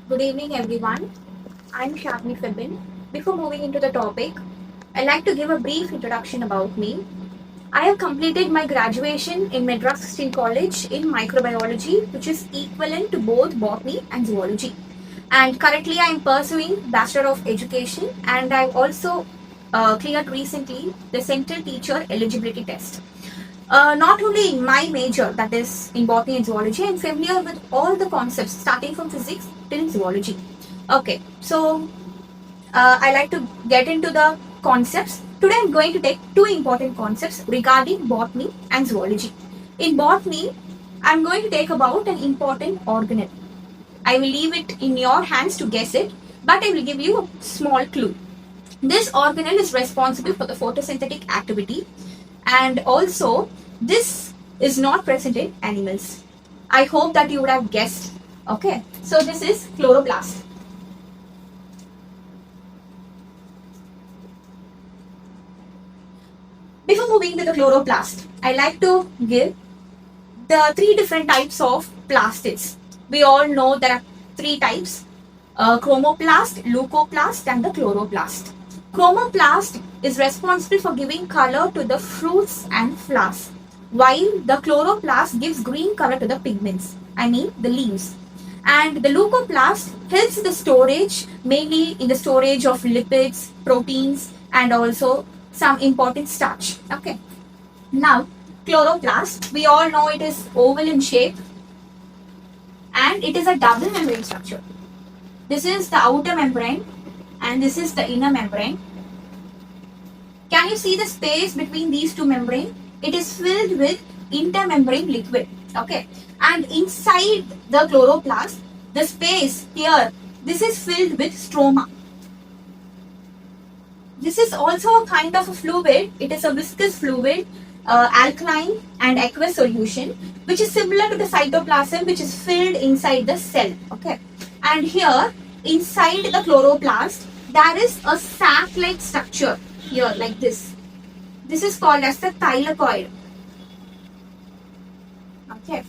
Good evening, everyone. I'm Shabni Fibin. Before moving into the topic, I'd like to give a brief introduction about me. I have completed my graduation in Madras Christian College in microbiology, which is equivalent to both botany and zoology. And currently, I am pursuing Bachelor of Education, and I've also cleared recently the Central Teacher Eligibility Test. Not only in my major, that is in botany and zoology, I'm familiar with all the concepts starting from physics till zoology. Okay, so I like to get into the concepts. Today I'm going to take two important concepts regarding botany and zoology. In botany, I'm going to take about an important organelle. I will leave it in your hands to guess it, but I will give you a small clue. This organelle is responsible for the photosynthetic activity, and also this is not present in animals. I hope that you would have guessed. Okay, so this is chloroplast. Before moving to the chloroplast, I like to give the three different types of plastids. We all know there are three types: chromoplast, leucoplast, and the chloroplast. Chromoplast is responsible for giving color to the fruits and flowers, while the chloroplast gives green color to the pigments, I mean the leaves. And the leucoplast helps in the storage, mainly in the storage of lipids, proteins, and also some important starch. Okay. Now, chloroplast, we all know it is oval in shape and it is a double membrane structure. This is the outer membrane and this is the inner membrane. Can you see the space between these two membranes? It is filled with intermembrane liquid. Okay. And inside the chloroplast, the space here, this is filled with stroma. This is also a kind of a fluid. It is a viscous fluid, alkaline and aqueous solution, which is similar to the cytoplasm, which is filled inside the cell. Okay. And here, inside the chloroplast, there is a sac-like structure here, like this. This is called as the thylakoid. Okay.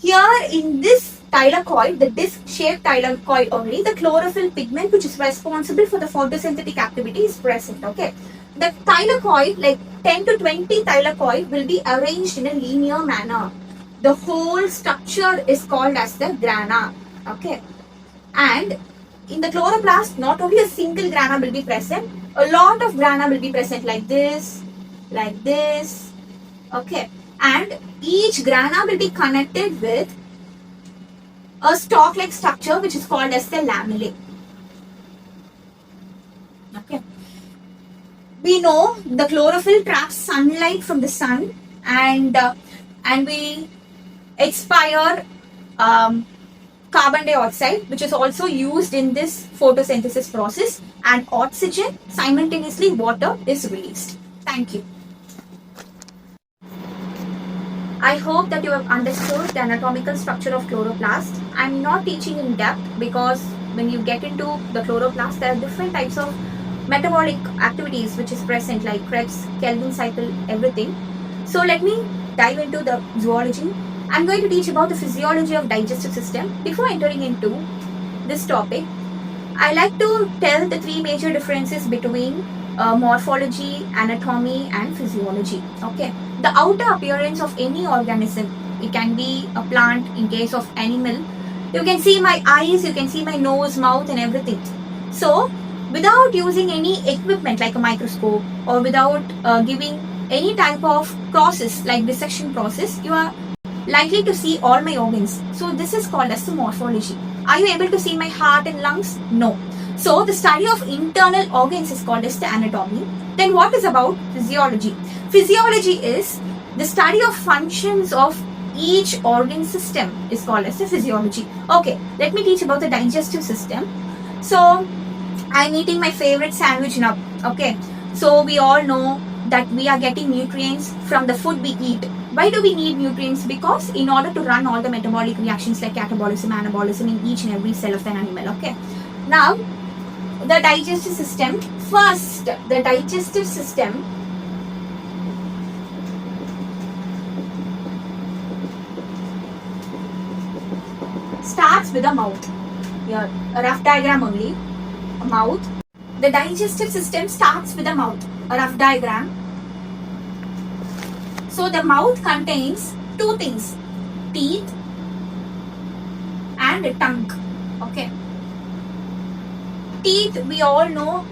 Here in this thylakoid, the disc-shaped thylakoid only, the chlorophyll pigment, which is responsible for the photosynthetic activity, is present. Okay. The thylakoid, like 10 to 20 thylakoid, will be arranged in a linear manner. The whole structure is called as the grana. Okay. And in the chloroplast, not only a single grana will be present, a lot of grana will be present like this, okay. And each grana will be connected with a stalk-like structure which is called as the lamellae. Okay. We know the chlorophyll traps sunlight from the sun and we expire carbon dioxide, which is also used in this photosynthesis process, and oxygen, simultaneously water is released. Thank you. I hope that you have understood the anatomical structure of chloroplast. I am not teaching in depth because when you get into the chloroplast, there are different types of metabolic activities which is present, like Krebs, Kelvin cycle, everything. So let me dive into the zoology. I'm going to teach about the physiology of digestive system. Before entering into this topic, I like to tell the three major differences between morphology, anatomy, and physiology. Okay, the outer appearance of any organism, it can be a plant, in case of animal, you can see my eyes, you can see my nose, mouth, and everything. So without using any equipment like a microscope or without giving any type of process like dissection process, you are likely to see all my organs. So this is called as the morphology. Are you able to see my heart and lungs? No. So the study of internal organs is called as the anatomy. Then what is about physiology? Physiology is the study of functions of each organ system is called as the physiology. Okay, let me teach about the digestive system. So I'm eating my favorite sandwich now. Okay, so we all know that we are getting nutrients from the food we eat. Why do we need nutrients? Because in order to run all the metabolic reactions like catabolism, anabolism in each and every cell of an animal. Okay. Now, the digestive system. First, the digestive system starts with the mouth. Here, a rough diagram only. A mouth. The digestive system starts with the mouth. A rough diagram. So the mouth contains two things: teeth and tongue. Okay. Teeth, we all know,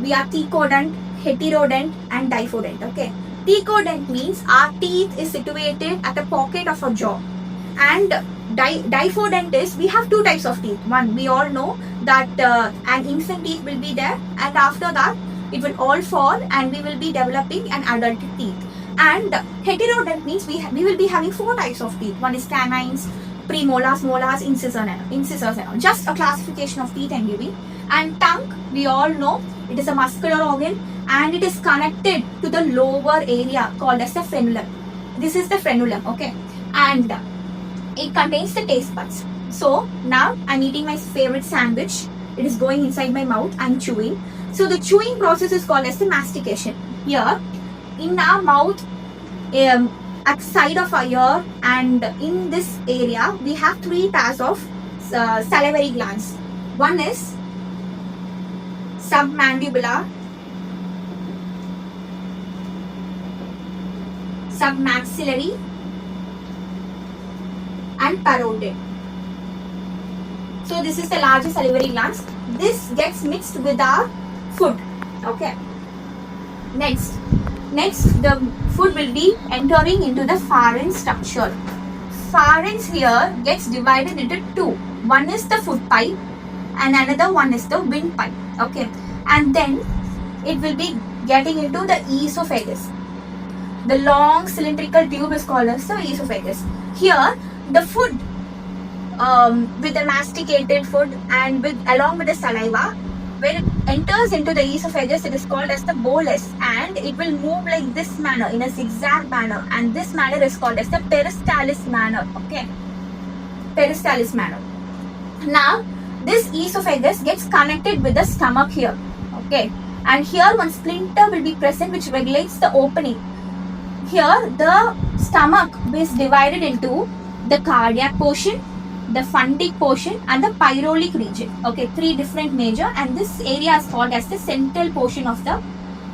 we are thecodont, heterodont and diphodont. Okay. Thecodont means our teeth is situated at the pocket of a jaw, and diphodont is, we have two types of teeth. One, we all know that an infant teeth will be there, and after that it will all fall and we will be developing an adult teeth. And heterodont means we will be having four types of teeth. One is canines, premolars, molars, incisors and all. Just a classification of teeth I'm giving. And tongue, we all know, it is a muscular organ and it is connected to the lower area called as the frenulum. This is the frenulum, okay? And it contains the taste buds. So now I'm eating my favorite sandwich. It is going inside my mouth. I'm chewing. So the chewing process is called as the mastication. Here in our mouth, at the side of our ear and in this area, we have three pairs of salivary glands. One is submandibular, submaxillary and parotid. So this is the largest salivary glands. This gets mixed with our food. Okay. Next the food will be entering into the pharynx structure. Pharynx here gets divided into two. One is the food pipe and another one is the windpipe. Okay. And then it will be getting into the esophagus. The long cylindrical tube is called as the esophagus. Here the food, with the masticated food and along with the saliva, when it enters into the esophagus, it is called as the bolus, and it will move like this manner, in a zigzag manner, and this manner is called as the peristalsis manner. Okay, peristalsis manner. Now this esophagus gets connected with the stomach here. Okay, and here one splinter will be present which regulates the opening. Here the stomach is divided into the cardiac portion, the fundic portion and the pyrolic region. Okay, three different major, and this area is called as the central portion of the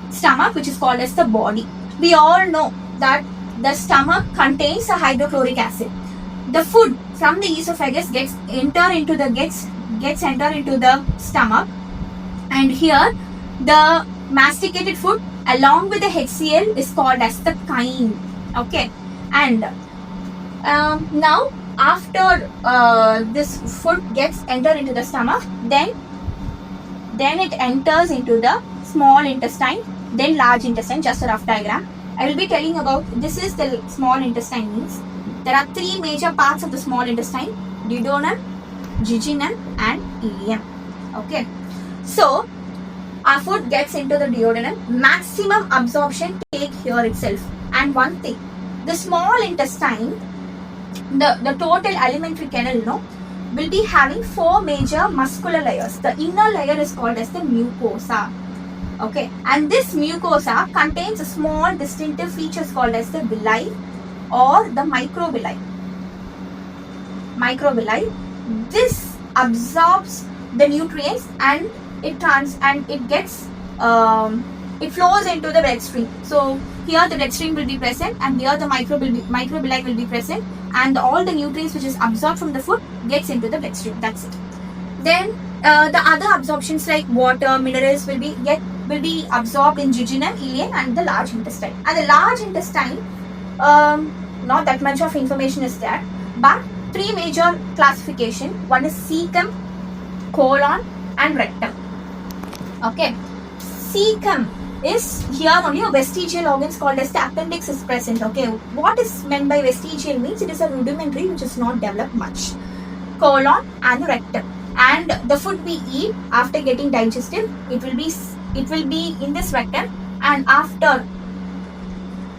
stomach, which is called as the body. We all know that the stomach contains a hydrochloric acid. The food from the esophagus gets enter into the stomach, and here the masticated food along with the HCl is called as the chyme. Okay, and now after this food gets entered into the stomach, then it enters into the small intestine, then large intestine. Just a rough diagram I will be telling about. This is the small intestine. Means there are three major parts of the small intestine: duodenum, jejunum and ileum. Okay, so our food gets into the duodenum. Maximum absorption take here itself. And one thing, the small intestine, the total alimentary canal, will be having four major muscular layers. The inner layer is called as the mucosa. Okay, and this mucosa contains a small distinctive features called as the villi or the microvilli. This absorbs the nutrients and it flows into the bloodstream. So here the bloodstream will be present, and here the microvilli will be present, and all the nutrients which is absorbed from the food gets into the bloodstream. That's it. Then the other absorptions like water, minerals will be absorbed in jejunum, ileum and the large intestine. And the large intestine, not that much of information is there, but three major classification. One is cecum, colon and rectum. Okay, cecum is here only a vestigial organs called as the appendix is present. Okay, what is meant by vestigial means it is a rudimentary which is not developed much. Colon and rectum, and the food we eat after getting digested, it will be in this rectum, and after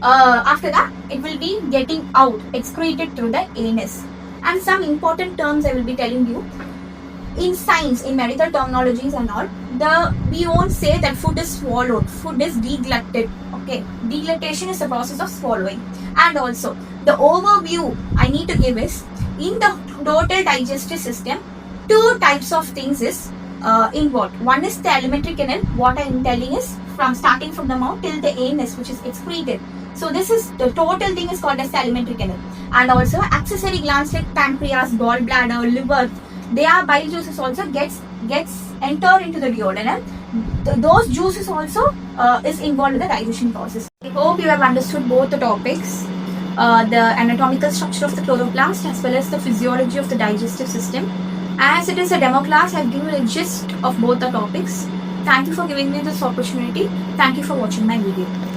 that it will be getting out, excreted through the anus. And some important terms I will be telling you. In science, in medical terminologies and all, we won't say that food is swallowed. Food is deglutted. Okay, degluttation is the process of swallowing. And also, the overview I need to give is, in the total digestive system, two types of things is involved. One is the alimentary canal. What I am telling is from starting from the mouth till the anus, which is excreted. So this is the total thing is called as the alimentary canal. And also accessory glands like pancreas, gallbladder, liver, their bile juices also gets enter into the duodenum. Those juices also is involved in the digestion process. I hope you have understood both the topics, the anatomical structure of the chloroplast as well as the physiology of the digestive system. As it is a demo class, I have given a gist of both the topics. Thank you for giving me this opportunity. Thank you for watching my video.